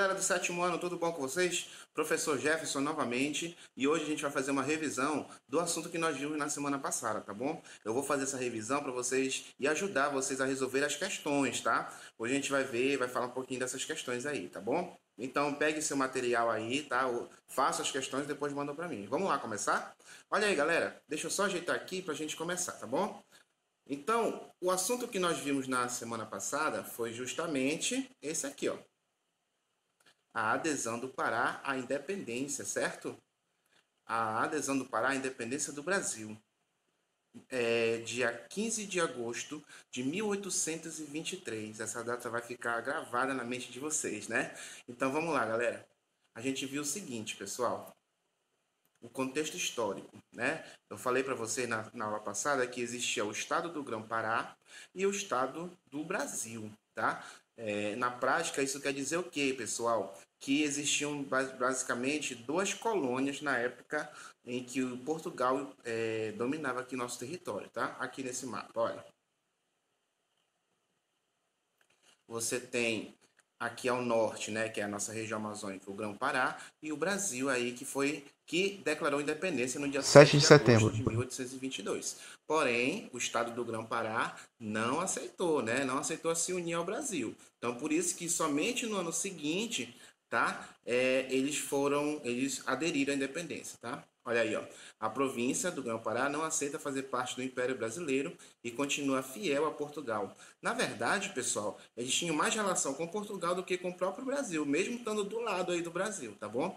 galera do sétimo ano, tudo bom com vocês? Professor Jefferson novamente, e hoje a gente vai fazer uma revisão do assunto que nós vimos na semana passada, tá bom? Eu vou fazer essa revisão para vocês e ajudar vocês a resolver as questões, tá? Hoje a gente vai ver, vai falar um pouquinho dessas questões aí, tá bom? Então pegue seu material aí, tá? Faça as questões e depois manda para mim. Vamos lá começar? Olha aí, galera, deixa eu só ajeitar aqui para a gente começar, tá bom? Então, o assunto que nós vimos na semana passada foi justamente esse aqui, ó. A adesão do Pará à independência, certo? A adesão do Pará à independência do Brasil. Dia 15 de agosto de 1823. Essa data vai ficar gravada na mente de vocês, né? Então vamos lá, galera. A gente viu o seguinte, pessoal. O contexto histórico, né? Eu falei para você na aula passada que existia o estado do Grão-Pará e o estado do Brasil, tá? Na prática, isso quer dizer o quê, pessoal? Que existiam basicamente duas colônias na época em que o Portugal dominava aqui nosso território, tá? Aqui nesse mapa, olha. Você tem aqui ao norte, né, que é a nossa região amazônica, o Grão-Pará, e o Brasil aí que declarou independência no dia 7 7 de de agosto setembro. de 1822. Porém, o estado do Grão-Pará não aceitou, né, não aceitou se unir ao Brasil. Então, por isso que somente no ano seguinte, tá, eles aderiram à independência, tá? Olha aí, ó. A província do Grão-Pará não aceita fazer parte do Império Brasileiro e continua fiel a Portugal. Na verdade, pessoal, eles tinham mais relação com Portugal do que com o próprio Brasil, mesmo estando do lado aí do Brasil, tá bom?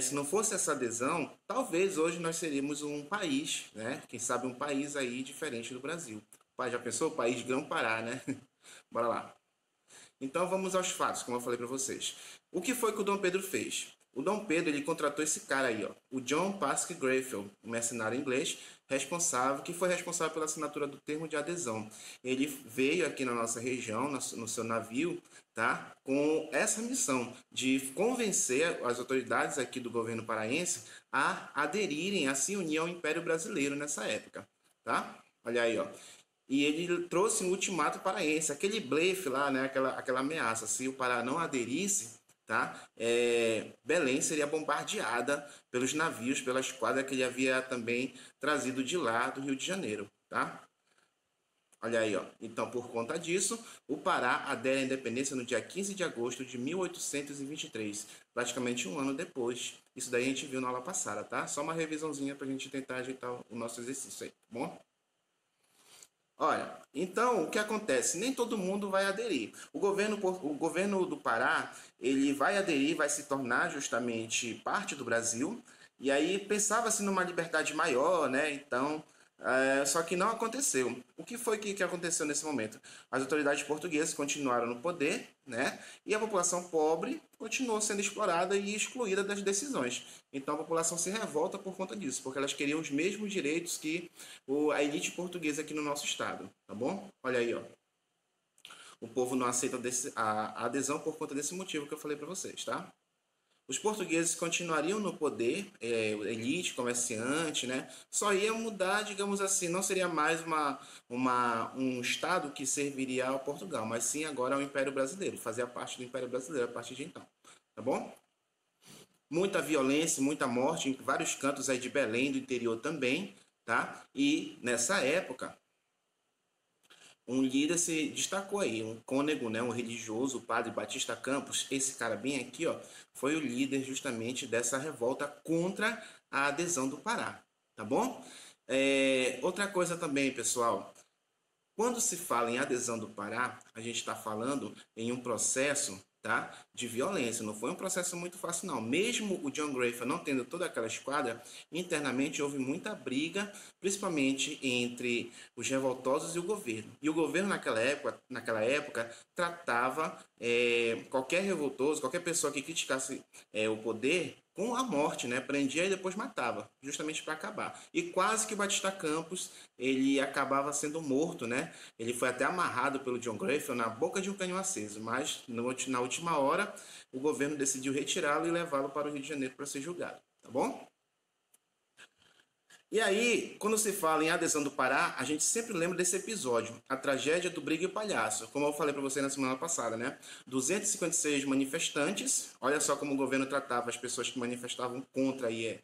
Se não fosse essa adesão, talvez hoje nós seríamos um país, né? Quem sabe um país aí diferente do Brasil. Já pensou? O país Grão-Pará, né? Bora lá. Então vamos aos fatos, como eu falei para vocês. O que foi que o Dom Pedro fez? O Dom Pedro ele contratou esse cara aí, ó, o John Pasque Greyfield, um mercenário inglês, que foi responsável pela assinatura do termo de adesão. Ele veio aqui na nossa região, no seu navio, tá, com essa missão de convencer as autoridades aqui do governo paraense a aderirem, a se unir ao Império Brasileiro nessa época, tá? Olha aí, ó. E ele trouxe um ultimato paraense, aquele blefe lá, né? Aquela ameaça. Se o Pará não aderisse, tá? Belém seria bombardeada pelos navios, pela esquadra que ele havia também trazido de lá do Rio de Janeiro, tá? Olha aí, ó. Então, por conta disso, o Pará adere à independência no dia 15 de agosto de 1823, praticamente um ano depois. Isso daí a gente viu na aula passada, tá? Só uma revisãozinha para a gente tentar ajeitar o nosso exercício aí, tá bom? Olha, então o que acontece? Nem todo mundo vai aderir. O governo do Pará, ele vai aderir, vai se tornar justamente parte do Brasil, e aí pensava-se numa liberdade maior, né? Então, só que não aconteceu. O que foi que aconteceu nesse momento? As autoridades portuguesas continuaram no poder, né? E a população pobre continuou sendo explorada e excluída das decisões. Então a população se revolta por conta disso, porque elas queriam os mesmos direitos que a elite portuguesa aqui no nosso estado, tá bom? Olha aí, ó. O povo não aceita a adesão por conta desse motivo que eu falei para vocês, tá? Os portugueses continuariam no poder, elite, comerciante, né? Só ia mudar, digamos assim, não seria mais um estado que serviria ao Portugal, mas sim agora ao Império Brasileiro, fazia parte do Império Brasileiro a partir de então, tá bom? Muita violência, muita morte em vários cantos aí de Belém, do interior também, tá? E nessa época, um líder se destacou aí, um cônego, né, um religioso, o padre Batista Campos. Esse cara bem aqui, ó, foi o líder justamente dessa revolta contra a adesão do Pará, tá bom? Outra coisa também, pessoal, quando se fala em adesão do Pará, a gente está falando em um processo, tá, de violência. Não foi um processo muito fácil, não. Mesmo o John Greyford não tendo toda aquela esquadra, internamente houve muita briga, principalmente entre os revoltosos e o governo. E o governo naquela época tratava qualquer revoltoso, qualquer pessoa que criticasse o poder com a morte, né? Prendia e depois matava, justamente para acabar. E quase que o Batista Campos ele acabava sendo morto, né? Ele foi até amarrado pelo John Greyfield na boca de um canhão aceso, mas na última hora o governo decidiu retirá-lo e levá-lo para o Rio de Janeiro para ser julgado, tá bom? E aí, quando se fala em adesão do Pará, a gente sempre lembra desse episódio, a tragédia do Briga e Palhaço. Como eu falei para você na semana passada, né? 256 manifestantes, olha só como o governo tratava as pessoas que manifestavam contra aí,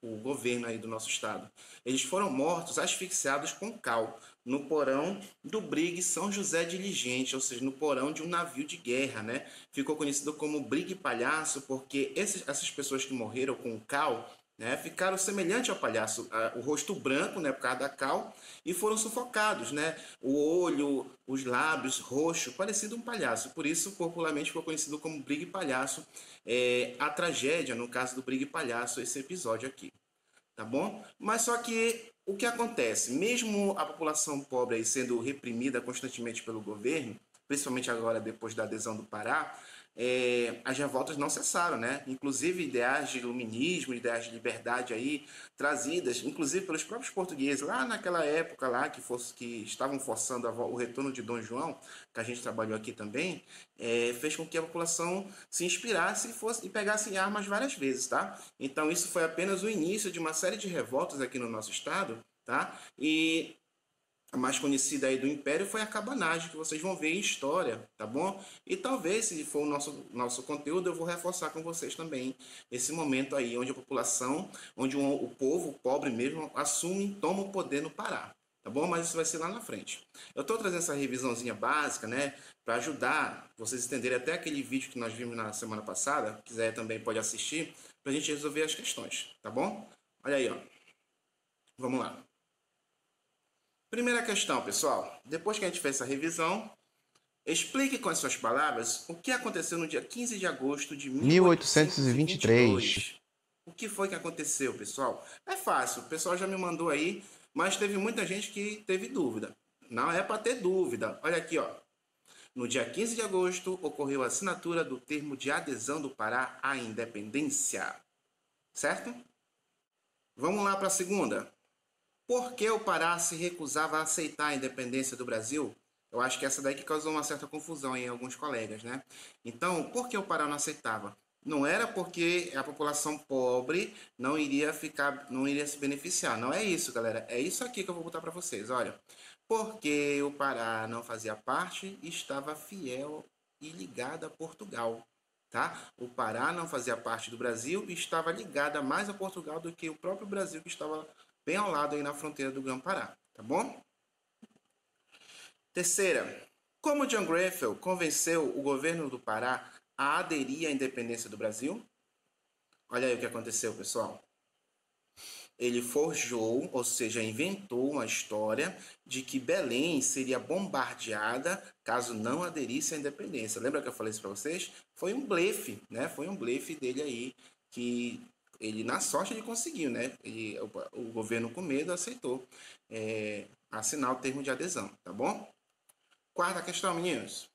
o governo aí do nosso estado. Eles foram mortos, asfixiados com cal, no porão do Brigue São José Diligente, ou seja, no porão de um navio de guerra, né? Ficou conhecido como Brigue e Palhaço porque essas pessoas que morreram com cal, né, ficaram semelhante ao palhaço, o rosto branco, né, por causa da cal, e foram sufocados, né, o olho, os lábios roxo, parecido um palhaço. Por isso, popularmente ficou conhecido como Brigue Palhaço, a tragédia, no caso do Brigue Palhaço, esse episódio aqui, tá bom? Mas só que o que acontece? Mesmo a população pobre aí sendo reprimida constantemente pelo governo, principalmente agora depois da adesão do Pará, as revoltas não cessaram, né? Inclusive ideais de iluminismo, ideais de liberdade aí trazidas, inclusive pelos próprios portugueses lá naquela época lá que estavam forçando o retorno de Dom João, que a gente trabalhou aqui também, fez com que a população se inspirasse e pegasse armas várias vezes, tá? Então isso foi apenas o início de uma série de revoltas aqui no nosso estado, tá? E a mais conhecida aí do Império foi a cabanagem, que vocês vão ver em história, tá bom? E talvez, se for o nosso conteúdo, eu vou reforçar com vocês também esse momento aí, onde a população, onde o povo, o pobre mesmo, assume, toma o poder no Pará, tá bom? Mas isso vai ser lá na frente. Eu estou trazendo essa revisãozinha básica, né, para ajudar vocês a entenderem até aquele vídeo que nós vimos na semana passada, se quiser também pode assistir, para a gente resolver as questões, tá bom? Olha aí, ó. Vamos lá. Primeira questão, pessoal. Depois que a gente fez essa revisão, explique com as suas palavras o que aconteceu no dia 15 de agosto de 1823. 1822. O que foi que aconteceu, pessoal? É fácil, o pessoal já me mandou aí, mas teve muita gente que teve dúvida. Não é para ter dúvida. Olha aqui, ó. No dia 15 de agosto, ocorreu a assinatura do termo de adesão do Pará à independência. Certo? Vamos lá para a segunda. Por que o Pará se recusava a aceitar a independência do Brasil? Eu acho que essa daí que causou uma certa confusão em alguns colegas, né? Então, por que o Pará não aceitava? Não era porque a população pobre não iria se beneficiar. Não é isso, galera. É isso aqui que eu vou botar para vocês. Olha, porque o Pará não fazia parte e estava fiel e ligado a Portugal, tá? O Pará não fazia parte do Brasil e estava ligado mais a Portugal do que o próprio Brasil, que estava bem ao lado aí na fronteira do Grã-Pará, tá bom? Terceira, como John Grenfell convenceu o governo do Pará a aderir à independência do Brasil? Olha aí o que aconteceu, pessoal. Ele forjou, ou seja, inventou uma história de que Belém seria bombardeada caso não aderisse à independência. Lembra que eu falei isso para vocês? Foi um blefe, né? Foi um blefe dele aí que ele, na sorte, ele conseguiu, né? O governo, com medo, aceitou assinar o termo de adesão, tá bom? Quarta questão, meninos.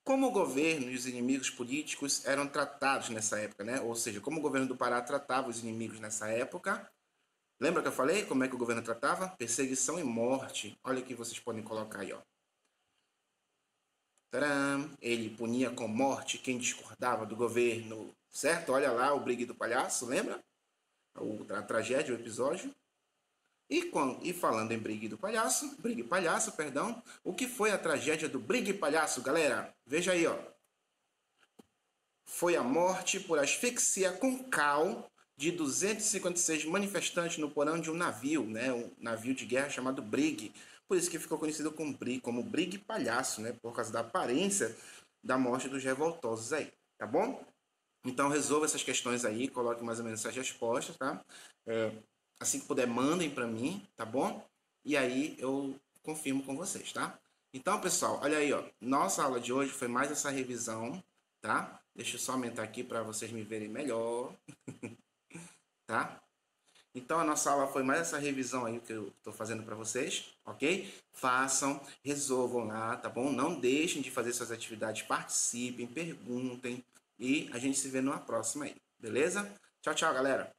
Como o governo e os inimigos políticos eram tratados nessa época, né? Ou seja, como o governo do Pará tratava os inimigos nessa época? Lembra que eu falei como é que o governo tratava? Perseguição e morte. Olha o que vocês podem colocar aí, ó. Tcharam! Ele punia com morte quem discordava do governo, certo? Olha lá o Brigue do Palhaço, lembra? A tragédia, o episódio. E falando em Brigue Palhaço, perdão, o que foi a tragédia do Brigue Palhaço, galera? Veja aí, ó. Foi a morte por asfixia com cal de 256 manifestantes no porão de um navio, né? Um navio de guerra chamado Brigue. Por isso que ficou conhecido como Brigue Palhaço, né? Por causa da aparência da morte dos revoltosos aí, tá bom? Então resolva essas questões aí, coloque mais ou menos essas respostas, tá? Assim que puder, mandem para mim, tá bom? E aí eu confirmo com vocês, tá? Então, pessoal, olha aí, ó. Nossa aula de hoje foi mais essa revisão, tá? Deixa eu só aumentar aqui para vocês me verem melhor, tá? Então, a nossa aula foi mais essa revisão aí que eu estou fazendo para vocês, ok? Façam, resolvam lá, tá bom? Não deixem de fazer suas atividades, participem, perguntem e a gente se vê numa próxima aí, beleza? Tchau, tchau, galera!